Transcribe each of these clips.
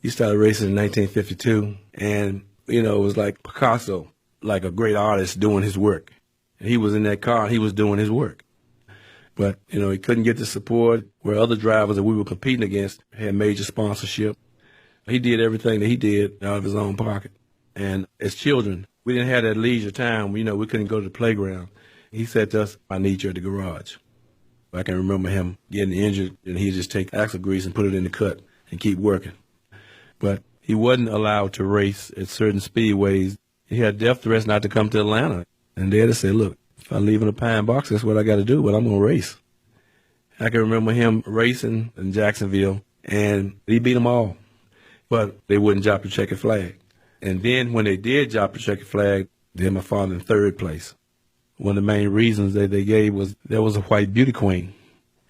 He started racing in 1952, and, it was like Picasso, like a great artist doing his work. And he was in that car, and he was doing his work. But, he couldn't get the support where other drivers that we were competing against had major sponsorship. He did everything that he did out of his own pocket. And as children, we didn't have that leisure time. We couldn't go to the playground. He said to us, "I need you at the garage." I can remember him getting injured, and he'd just take axle grease and put it in the cut and keep working. But he wasn't allowed to race at certain speedways. He had death threats not to come to Atlanta. And Daddy said, "Look, if I leave in a pine box, that's what I got to do, but I'm going to race." I can remember him racing in Jacksonville, and he beat them all. But they wouldn't drop the checkered flag. And then when they did drop the checkered flag, they had my father in third place. One of the main reasons that they gave was there was a white beauty queen,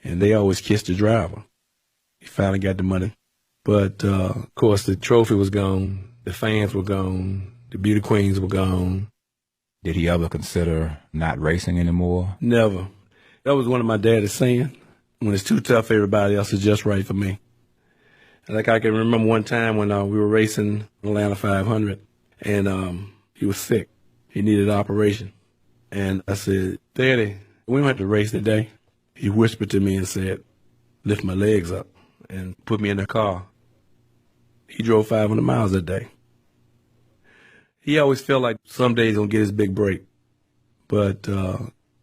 and they always kissed the driver. He finally got the money. But, of course, the trophy was gone. The fans were gone. The beauty queens were gone. Did he ever consider not racing anymore? Never. That was one of my daddy's saying. When it's too tough, everybody else is just right for me. Like I can remember one time when we were racing Atlanta 500, and he was sick. He needed an operation. And I said, "Daddy, we don't have to race today." He whispered to me and said, "Lift my legs up," and put me in the car. He drove 500 miles that day. He always felt like someday he's going to get his big break. But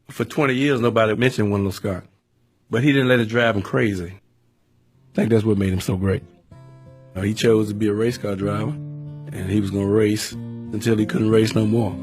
for 20 years, nobody mentioned Wendell Scott. But he didn't let it drive him crazy. I think that's what made him so great. He chose to be a race car driver, and he was going to race until he couldn't race no more.